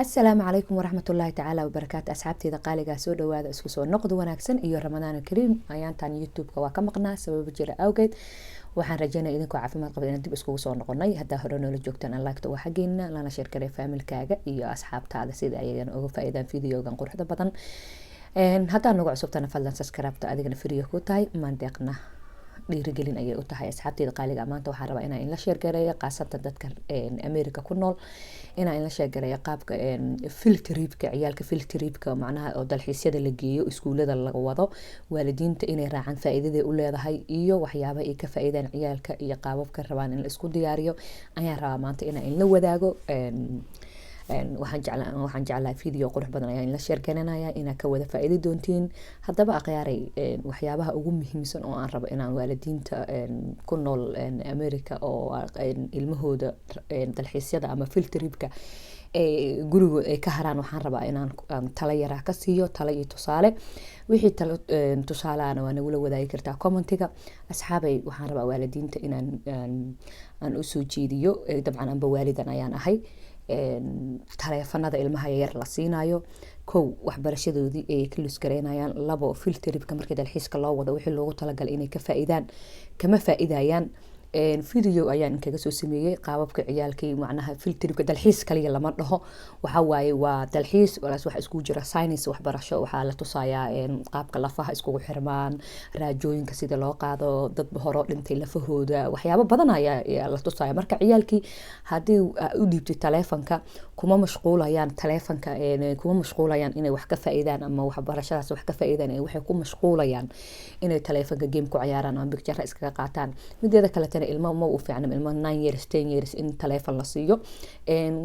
السلام عليكم ورحمة الله تعالى وبركاته أصحابتي قالقة سو دhowaada isku soo noqdo wanaagsan iyo ramadaan kariim ayaantan youtube-ka waa ka maqnaa sabab jira awgeed waxaan rajaynaa idinkoo caafimaad qaba inaan dib iskugu soo noqonay haddaa hore noola joogtaan aan laagto waa xaggeena lana sheer garay faamilkaaga iyo asxaabtaada sida ayagana uga faa'iidaan videogan quruxda badan haddaa nagu cusubtana fadlan subscribe-ta adigana free ku tahay maandeeqna dhiirigelin ayay u tahay asxaabteeda qaaliga maanta waxaan rabaa inaan in la sheer gareeyo qaasatan dadka America ku nool inaan in la sheer gareeyo qaabka field trip-ka ciyaalka field trip-ka macnaha oo dalxiisyada la geeyo iskuulada laga wado waalidiinta inay raacaan faa'iidada u leedahay iyo waxyaabaha ay ka faa'iidaan ciyaalka iyo qaababka rabaan in la isku diyaariyo ayaan rabaa maanta inaan in la wadaago waxaan jeclahay video qurux badan ayaa in la sheer garanaya inaa ka wada faa'iidi doontiin haddaba aqyaaray waxyaabaha ugu muhiimsan oo aan rabo inaan waalidiinta ku nool America oo ilmahooda dalxiisyada ama field trip-ka gurigooda ay ka haraan waxaan rabaa inaan talo yaraa ka siiyo talo iyo tusaale wixii talo tusaalaana waa nagula wadaagi kartaa commentiga asxaabay waxaan rabaa waalidiinta inaan aan u soo jeediyo dabcan anba waalidan ayaan ahay taleefanada ilmaha yar la siinayo kow waxbarashadoodii ay ka lus gareynayaan labo field trip-ka markii dalxiiska loo wado wixii loogu talagalay inay ka faa'iidaan kama faa'iidayaan video ayaan kaga soo sameeyay qaababka ciyaalkii macnaha field trip-ka dalxiis kaliya lama dhaho waxa waaye waa dalxiis walaas wax isku jira science waxbarasho waxaa la tusayaa qaabka lafaha iskugu xirmaan raajooyinka sida loo qaado dad hore dhintay lafahooda waxyaabo badan ayaa la tusayaa marka ciyaalkii hadii u dhiibtay taleefanka kuma mashquulayaan taleefanka kuma mashquulayaan inay wax ka faa'iidaan ama waxbarashadaas wax ka faa'iidaan waxay ku mashquulayaan inay taleefanka game ku ciyaaraan ama picture iskaga qaataan mideeda kale ilmo ma u fiicnaa ilmo 9 years 10 years in taleefan la siiyo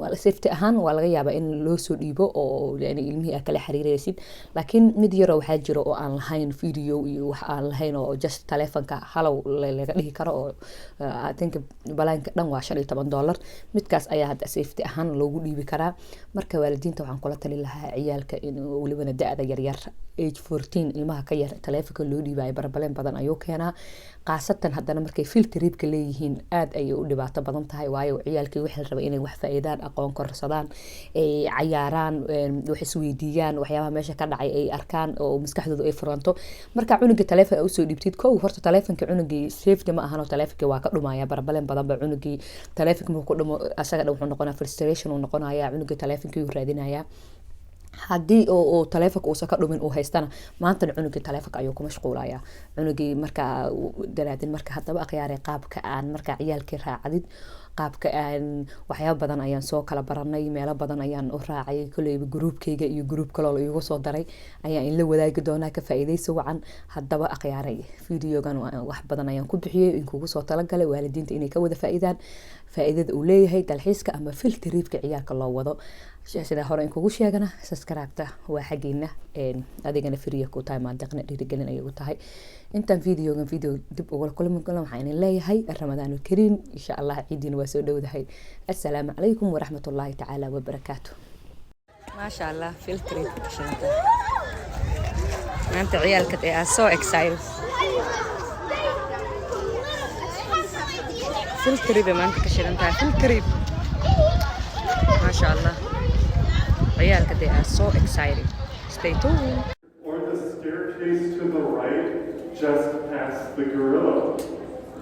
wala safety ahaan waa laga yaabaa in loo soo dhiibo oo yani ilmihii kala xiriiraysid laakiin mid yaro waxaa jiro oo aan lahayn video iyo wax aan lahayn oo just taleefanka halow laga dhihi karo oo I think balaanka dhan waa $15 midkaas ayaa hadda safety ahaan loogu dhiibi karaa marka waalidiinta waxaan kula talin lahaa ciyaalka in walibana da'da yar yar age 14 ilmaha ka yar taleefanka loo dhiibayo barbaleen badan ayuu keenaa qaasatan haddana markay field trip-ka leeyihiin aad ay u dhibaato badan tahay waayo ciyaalkii waxay rabaan inay wax faa'iidaan aqoon korsadaan ay cayaaraan wax isweydiiyaan waxyaabaha meesha ka dhacay ay arkaan oo maskaxdooda ay furanto marka cunuga taleefan u soo dhibtid kow horta taleefanka cunugii safety ma ahan oo taleefanka waa ka dhumaya barbaleen badan ba cunugii taleefanka markuu ku dhumo asaga dhan wuxuu noqonaa frustration uu noqonayaa cunuga taleefankii uu raadinayaa haddii oo taleefanka uusan ka dhumin uu haystana maanta cunugii taleefanka ayuu ku mashquulaya cunugii marka daraadin marka haddaba aqyaaray qaabka aan marka ciyaalkii raacdid qaabka aan waxyaabo badan ayaan soo kala baranay meelo badan ayaan u raacay kuleyba groupkayga iyo group kale oo igu soo daray ayaan in la wadaagi doonaa ka faa'iideyso wacan haddaba aqyaaray videogan wax badan ayaan ku bixiyay in kugu soo talagalay waalidiinta inay ka wada faa'iidaan faa'iidada uu leeyahay dalxiiska ama field trip-ka ciyaalka loo wado sida hore in kugu sheegana subscribe-ta waa xageena adigana free ku tahay maandeeqna dhiirigelin ayay u tahay intaan videogan video dib ugu kulmi doona waxaan leeyahay ramadaan kariim insha Allah ciidina waa soo dhowdahay assalaamu calaykum waraxmatullaahi tacaala wabarakaatuh ma sha Allah field trip shanta maanta ciyaalka they are so excited field trip maanta ka shiranta field trip ma sha Allah ciyaalka they are so excited stay tuned or the staircase to the right just past the gorilla.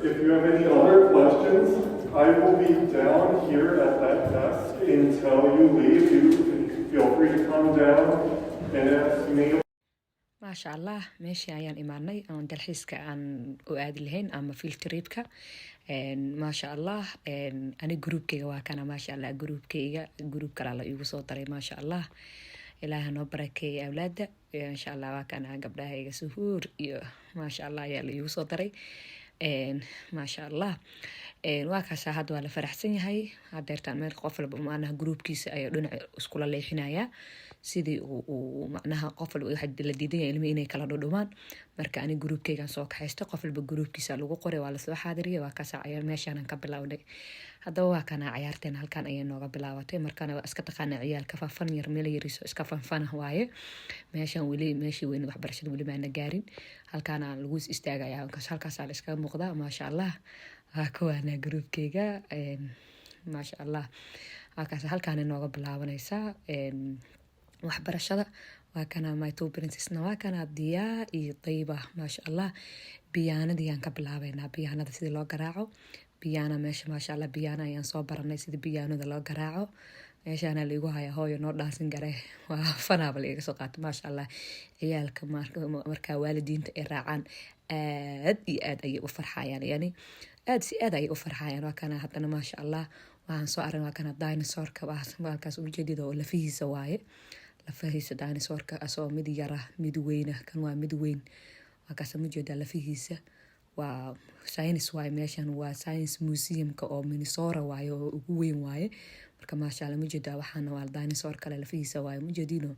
If you have any other questions, I will be down here at that desk until you leave. You can feel free to come down and ask me. ما شاء الله ماشي ayaan imaanay aan dalxiiska aan u aadi lahayn ama field trip-ka ما شاء الله ani groupkayga waa kana ما شاء الله groupkayga group kale la igu soo daray ما شاء الله ilaaha noo barakeeyo awlaada insha Allah waa kana gabdhahayga suhuur iyo ما شاء الله ayaa la igu soo daray ما شاء الله waa kaas hadda waa la faraxsan yahay hadeertaan meel qof walba macnaha groupkiisa ayaa dhinac isku la leexinaya sidii uu macnaha qof walba waxa la diiday ilmo inay kala dhudhumaan marka ani groupkaygan soo kaxaysto qof walba groupkiisa lagu qoray waa la soo xaadiriyay waa kaas ayaa meeshaan ka bilawnay haddaba waa kana ciyaarteen halkan ayay nooga bilaabatay markana waa iska taqaana ciyaalka fafan yar meel yariso iska fanfan waaye meeshaan weli meeshii weyn waxbarashada weli ma gaarin halkaana lagu istaagayaa halkaas la iska muuqda ma sha Allah waa kuwana groupkayga ما شاء الله halkaas halkaan inooga bilaabanaysaa waxbarashada. waa kana my two princessna waa kana Diyaa iyo Tayba maasha Allah. biyaanadiyaan ka bilaabaynaa, biyaanada sidii loo garaaco. biyaana meesha maasha Allah, biyaana ayaan soo baranay sidii biyaanada loo garaaco. meeshaana liigu haya hooyo noo dhaansin gare, waa fanaaba liiga soo qaato maasha Allah. ciyaalka markaa waalidiinta ay raacaan aad iyo aad ayay u farxayaan, yani aad si aad ayay u farxayaan. waa kana haddana maasha Allah waxaan soo aragnay waa kana dinosaurka halkaas ujeedida oo lafihiisa waaye, lafihiisa dinosaurka asoo mid yara mid weyna, kan waa mid weyn. waa kaas ma jeedaa lafihiisa. waa science waaye, meeshan waa science museumka oo Minnesota waaye oo ugu weyn waaye. marka maasha Allah ma jeedaa waxaana waa dinosaur kale lafihiisa waaye. ma jeedino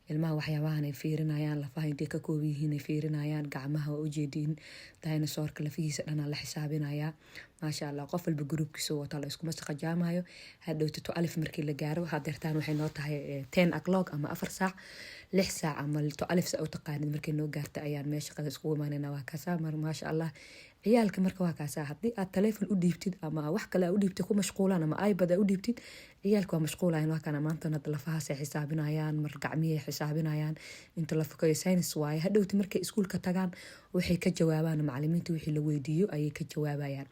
ilmaha waxyaabahan ay fiirinayaan, lafaha intay ka kooban yihiin ay fiirinayaan, gacmaha waa ujeediin dinosaurka lafihiisa dhanaa la xisaabinayaa maasha Allah. qof walba gruubkiisa wata la iskuma saqajaamayo. hadhowta to alif markii la gaaro hadeertaan waxay noo tahay 10 o'clock ama 4 saac 6 saac ama to alif saa u taqaanid markay noo gaarta ayaan meesha qada iskugu imaanayna. waa kaasa maasha Allah ciyaalka marka waa kaasa. haddii aad telefoon u dhiibtid ama wax kale u dhiibtid ku mashquulaan ama iPad u dhiibtid, ciyaalka waa mashquulayaan. waa kana maanta lafahaas ay xisaabinayaan, mar gacmihi xisaabinayaan. inta la fokayo science waaye. hadhowti markay iskuulka tagaan waxay ka jawaabaan macallimiinta wixii la weydiiyo ayay ka jawaabayaan.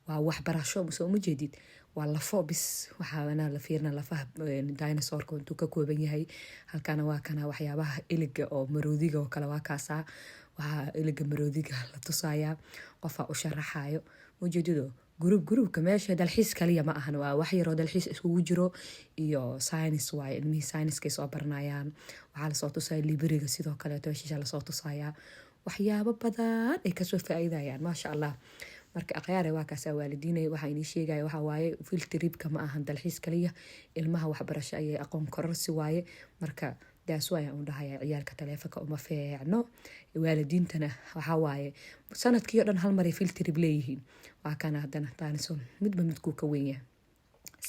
waa waxbarasho soo ma jeedid, waa lafo bis. waxaana la fiirina lafaha dinosaurka intuu ka kooban yahay. halkana waa kana waxyaabaha iliga oo maroodiga oo kale waa kaasa. waxaa iliga maroodiga la tusayaa, qofaa u sharaxayo. ujeedido gruubka meesha dalxiis kaliya ma ahan, waa wax yaroo dalxiis iskugu jiro iyo science waaye. ilmihii science-kay soo baranayaan. waxaa lasoo tusaya libriga sidoo kaleeto shisha lasoo tusayaa. waxyaabo badan ay kasoo faa'iidayaan maasha Allah. marka akhyaare waa kaasa waalidiinay waxaa inii sheegaya waxaa waaye field tripka ma ahan dalxiis kaliya, ilmaha waxbarasho ayay aqoon kororsi waaye. marka daas waa aan u dhahaya ciyaalka taleefanka uma fiicno. waalidiintana waxaa waaye sanadkii oo dhan hal mar ay field trip leeyihiin. waa kana haddana dinosaur midba midkuu ka weyn yahay.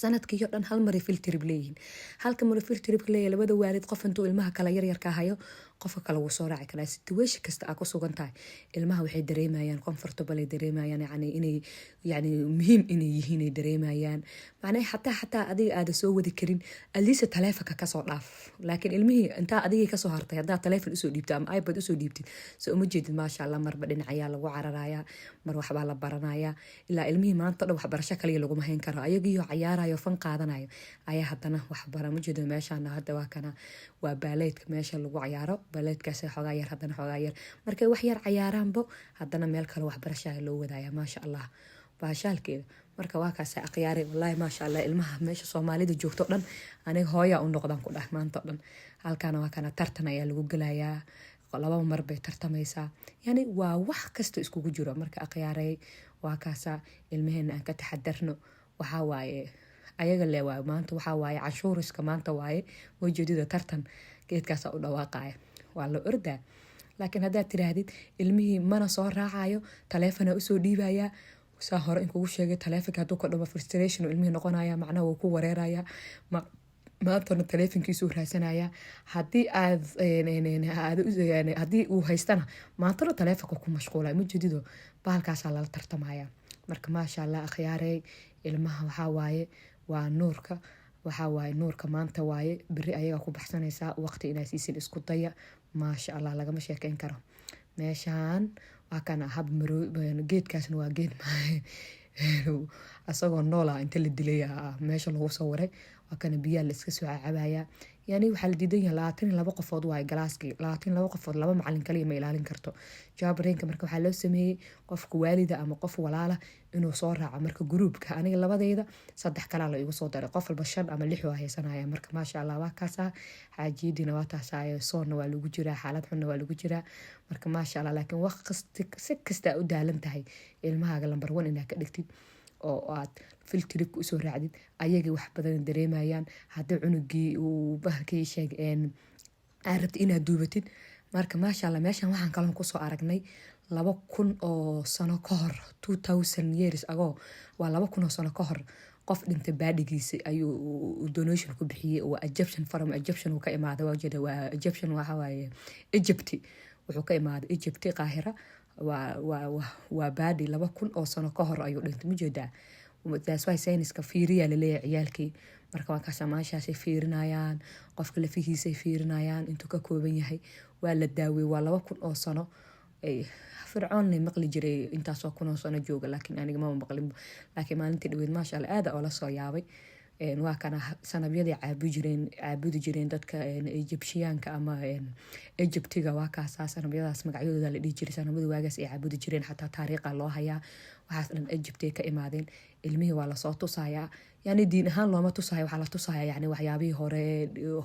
sanadkii oo dhan hal mar ay field trip leeyihiin. halka mar field trip leeyahay labada waalid qof intuu ilmaha kala yaryarka hayo qofka kale wuu soo raaci karaa. situation kasta aad ku sugan tahay ilmaha waxay dareemayaan comfortable, ay dareemayaan yani muhiim inay yihiin, ay dareemayaan. macnaha xataa adiga aada soo wadi karin aliisa taleefanka kasoo dhaaf. laakiin ilmihii intaa adigii kasoo hartay haddaad taleefon usoo dhiibtid ama iPad usoo dhiibtid soo uma jeedid maasha Allah. marba dhinac ayaa lagu cararayaa, mar waxbaa la baranayaa. ilaa ilmihii maanta dhan waxbarasho kaliya laguma hayn karo. ayagiiyo cayaarayo fan qaadanayo ayaa haddana waxbara. ma jeedo meeshaana hadda waa kana waa baaleedka meesha lagu cayaaro. baaleedkaas xoogaa yar haddana xoogaa yar markay wax yar cayaaraanbo haddana meel kale waxbarashaa loo wadaaya maasha Allah baashaalkeeda. marka waa kaasa akhyaari wallahi maasha Allah. ilmaha meesha Soomaalida joogto dhan aniga hooya u noqdaan ku dhax maanta dhan. halkaana waa kana tartan ayaa lagu galayaa, 2 mar bay tartamaysaa. yani waa wax kasta iskugu jiro. marka akhyaarey waa kaasa ilmaheena aan ka taxadarno. waxaa waaye ayaga le waa maanta waxaa waaye cashuuriska maanta waaye. wajeedida tartan geedkaasa u dhawaaqaya waa la ordaa. laakiin haddaad tiraahdid ilmihii mana soo raacayo taleefona usoo dhiibaya, saa hore in kugu sheegay taleefonka hadduu ka dhamo frustration oo ilmihii noqonaya, macnaha wuu ku wareeraya. maantana taleefonkiisuu raadsanaya. haddii aad haddii uu haystana maantana taleefonka ku mashquulaya. ma jedido bahalkaasaa lala tartamaya. marka maasha Allah akhyaarey ilmaha waxaa waaye waa nuurka. waxaa waaye nuurka maanta waaye, beri ayagaa ku baxsanaysaa. waqti inaa siisin isku daya maasha Allah, lagama sheekeyn karo. meeshaan waa kana hab geedkaasna waa geed asagoo noola inta la dilay meesha lagu soo waray. waa kana biyaa la iska soo cabaya. yani waxaa la diidan yahay 22 qofood waaye galaaskii. 22 qofood 2 macallin kaliya ma ilaalin karto. jaabareenka marka waxaa loo sameeyey qofka waalida ama qof walaala inuu soo raaco. marka gruubka aniga labadayda 3 kalaa la igu soo daray. qof walba 5 ama 6 waa haysanaya. marka maasha Allah waa kaasa xaajiidina waa taasaayo. soonna waa lagu jiraa, xaalad xunna waa lagu jiraa. marka maasha Allah. laakiin waqti si kasta u daalan tahay ilmahaaga lambar 1 inaad ka dhigtid oo aad field trip usoo raacdid. ayagii wax badan dareemayaan. haddii cunugii uu bahalkii sheegeen aad rabtid inaad duubatid. marka maasha Allah meeshan waxaan kaloo kusoo aragnay 2000 oo sano ka hor, 2000 years ago. waa 2000 oo sano ka hor qof dhintay baadhigiisa ayuu donation ku bixiyay. waa Egyptian from Egyptian uu ka imaaday. waa jeeda waa Egyptian waxa waaye Egypt. wuxuu ka imaaday Egypt Qaahira. waa baadhi 2000 oo sano ka hor ayuu dhintay. ma jeedaa that's why sayniska fiiriyaa laleeyahay ciyaalkii. marka waa kaasa maashaasay fiirinayaan, qofka lafihiisay fiirinayaan intuu ka kooban yahay. waa la daawey waa 2,000 oo sano. fircoonna maqli jiray intaasoo 1,000 sano jooga, laakiin aniga ma maqlin. laakiin maalintii dhaweyd maasha Allah aad oo la soo yaabay. waa kana sanabyadii caabudi jireen dadka Egyptiyaanka ama Egyptiga. waa kaasa sanabyadaas magacyadooda la dhihi jiray. sanabadu waagaas ay caabudi jireen, xataa taariikha loo hayaa. waxaas dhan Egyptay ka imaadeen. ilmihii waa lasoo tusayaa, yani diin ahaan looma tusaya, waxaa la tusaya yani waxyaabihii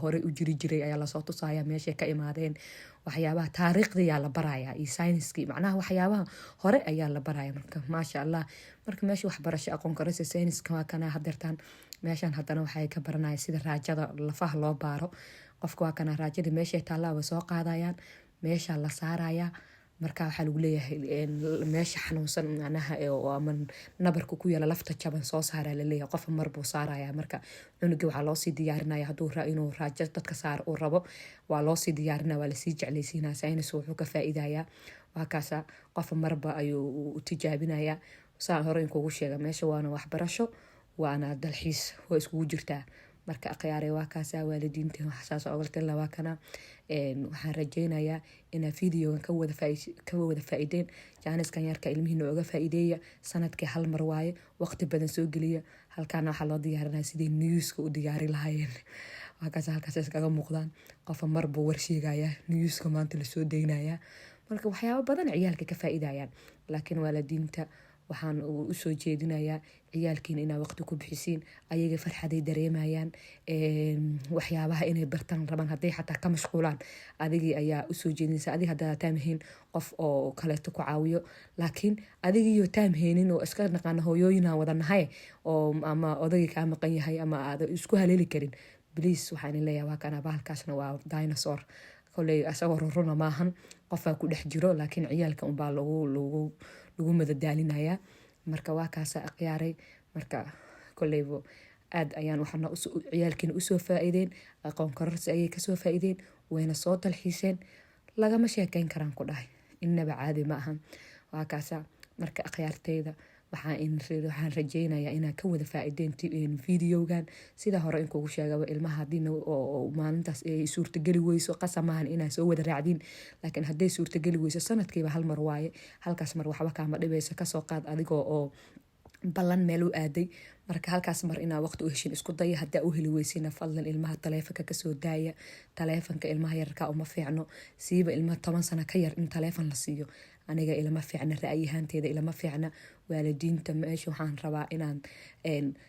hore u jiri jiray ayaa lasoo tusaya, meeshay ka imaadeen. waxyaabaha taariikhdii ayaa la baraya iyo sayniskii, macnaha waxyaabaha hore ayaa la baraya. marka maasha Allah, marka meesha waxbarasho aqoon karaysa sayniska waa kana hadeertaan. meeshan haddana waxay ka baranaya sida raajada lafaha loo baaro. qofka waa kana raajada meeshay taallaa way soo qaadayaan, meesha la saaraya. marka waxaa lagu leeyahay meesha xanuunsan macnaha ama nabarka ku yaala lafta jaban soo saaraa laleeyahay. qof mar buu saaraya. marka cunuga waxaa loo sii diyaarinaya hadduu inuu raajo dadka saar uu rabo, waa loo sii diyaarinaya, waa lasii jeclaysiinaya. saynis wuxuu ka faa'iidayaa. waa kaasa qof marba ayuu u tijaabinaya. saan hore inkugu sheega, meesha waana waxbarasho waana dalxiis, waa iskugu jirtaa. marka akhyaarey waa kaasa waalidiinta waxaas ogaltan la waa kana. waxaan rajeynayaa inaa videogan ka wada faa'iideen. jaaniskan yarka ilmihiina oga faa'iideeya. sanadkii hal mar waaye, waqti badan soo geliya. halkaana waxaa loo diyaarinaya sidii newska u diyaari lahaayeen. waa kaasa halkaas iskaga muuqdaan. qofa mar buu warsheegaya newska maanta lasoo daynaya. marka waxyaabo badan ciyaalka ka faa'iidayaan. laakiin waalidiinta waxaan u soo jeedinayaa ciyaalkiina inaa waqti ku bixisiin. ayaga farxaday dareemayaan. waxyaabaha inay bartaan rabaan, hadday xataa ka mashquulaan adigii ayaa u soo jeedinaysa. adiga haddaa taamhayn qof oo kaleeto ku caawiyo, laakiin adigiiyo taamhaynin oo iska naqaana hooyooyinaan wada nahay oo ama odagii kaa maqan yahay ama aada isku haleeli karin. bliis waxaan leeyahay waa kana bahalkaasna waa dinosaur. koley asagoo ruruna maahan, qofaa ku dhex jiro, laakiin ciyaalka unbaa lagu madadaalinaya. marka waa kaasa akhyaaray. marka koleybo aad ayaan waxana ciyaalkiina usoo faa'iideen, aqoon kororsi ayay kasoo faa'iideen, wayna soo dalxiiseen. lagama sheekeyn karaan ku dhahay, innaba caadi ma ahan. waa kaasa marka akhyaarteyda waxaan rajeynayaa inaa ka wada faa'iideen videogan. sida hore inkugu sheegaba, ilmaha haddii maalintaas ay suurtageli weyso qasab maahan inaa soo wada raacdiin. laakiin hadday suurtageli weyso sanadkiiba hal mar waaye. halkaas mar waxba kaama dhibayso. kasoo qaad adigoo oo ballan meel u aaday. marka halkaas mar inaa waqti u heshin isku daya. haddaa u heli weysina fadlan ilmaha taleefanka kasoo daaya. taleefanka ilmaha yarkaa uma fiicno, siiba ilmaha 10 sano ka yar in taleefan la siiyo aniga ilama fiicna. ra'yihaanteeda ilama fiicna. waalidiinta meesha waxaan rabaa inaan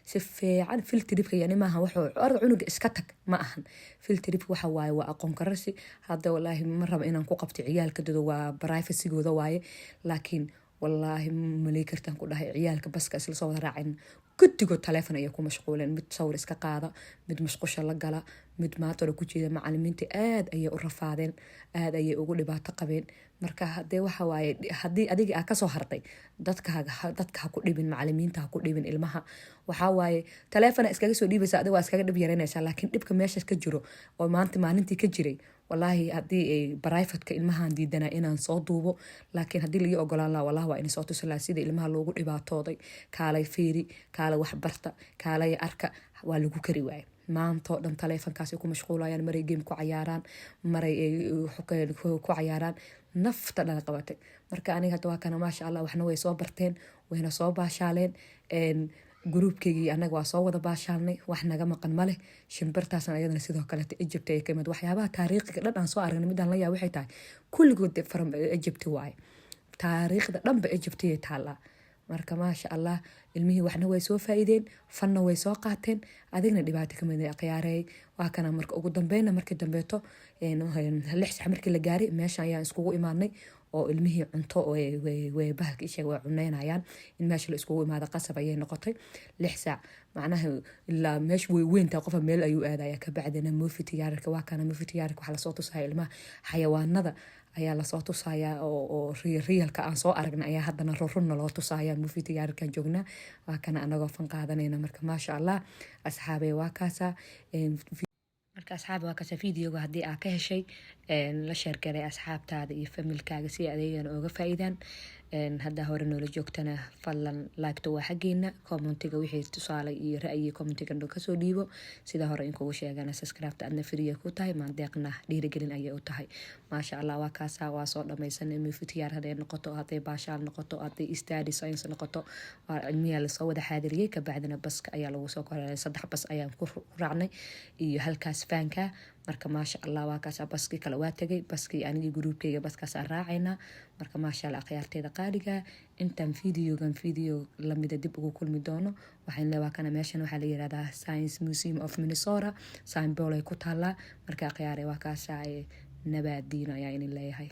si fiican filtribka, yani maaha wuxuu cunuga iska tag ma ahan. filtribka waxa waaye waa aqoon kararsi. hadda wallaahi ma raba inaan ku qabto ciyaalka dado, waa privacy-gooda waaye. laakiin wallaahi malay kartaan ku dhahay ciyaalka baska isla soo wada raacin guddigood taleefon ayay ku mashquuleen. mid sawir iska qaada, mid mashqusha la gala, mid maantooda ku jeeda. macalimiinta aad ayay u rafaadeen, aad ayay ugu dhibaato qabeen. marka hadee waxa waaye, haddii adiga aa kasoo hartay dadka ha ku dhibin, macalimiinta ha ku dhibin ilmaha. waxaa waaye taleefona iskaga soo dhiibaysa, adiga waa iskaga dhib yaranaysaa. laakiin dhibka meeshaas ka jiro oo maalintii ka jiray, wallaahi haddii ay brivatka ilmahan diidanaa inaan soo duubo. laakiin haddii laii ogolaan laha, wallahi waa ina soo tusi laha sida ilmaha loogu dhibaatooday. kaalay fiiri, kaalay waxbarta, kaalay arka. waa lagu kari waaye. maantoo dhan taleefankaasay ku mashquulayaan. maray game ku cayaaraan, maray ku cayaaraan. nafta dhala qabatay. marka aniga hadda waa kana maasha Allah, waxna way soo barteen, wayna soo baashaaleen. gruubkeygii anaga waa soo wada baashaalnay, wax naga maqan maleh. shimbirtaasna ayadana sidoo kaleeto Egypt ay ka mid. waxyaabaha taariikhiga dhan aan soo aragnay midaan la yaab waxay tahay kulligood from Egypt waaye. taariikhda dhanba Egypt ay taallaa. marka maasha Allah, ilmihii waxna way soo faa'iideen, fanna way soo qaateen. adigna dhibaato ka mid ah khiyaarey. waa kana marka ugu dambeeyna markii dambeeto 6 sax markii la gaaray meesha ayaan iskugu imaanay oo ilmihii cunto way bahalka isha way cuneynayaan. in meesha la iskugu imaado qasab ayay noqotay. 6 sac macnaha ilaa meesha way weyntaa, qof meel ayuu aadaya. ka bacdina movie tiyaarka waa kana movie tiyaarka waxa la soo tusaya ilmaha xayawaanada ayaa la soo tusaya oo reelka aan soo aragnay ayaa haddana ruruna loo tusaya. movie tiyaarka joogna waa kana anagoo fan qaadanayna. marka maasha Allah asxaabay waa kaasa. marka asxaab waa kaasa videoga haddii aa ka heshay la share garay asxaabtaada iyo familkaaga si adeegana uga faa'iidaan. haddaa hore noola joogtana fadlan laagto waa xaggeena, commentiga wixii tusaale iyo ra'yi commentiga kasoo dhiibo. sida hore in kugu sheegana subscribe-ta adna free ku tahay, maandeeqna dhiirigelin ayay u tahay. maasha allah waa kaasaa waa soo dhamaysanay muftiyaar haday noqoto, haday baashaal noqoto, haday study science noqoto, waa cilmiya lasoo wada xaadiriyey. kabacdina baska ayaa lagu soo koray, 3 bas ayaan ku raacnay iyo halkaas faanka. marka maasha allah waa kaasa baskii kale waa tagay, baskii anigii gruubkayga baskaas aan raacayna. marka maasha allah akhyaarteeda qaaliga, intaan video lamida dib ugu kulmi doono waxaan leeyahay kana meeshan waxaa la yiraahdaa Science Museum of Minnesota, Saint Paul ay ku taala. marka akhyaare waa kaasa nabadiina ayaa in leeyahay.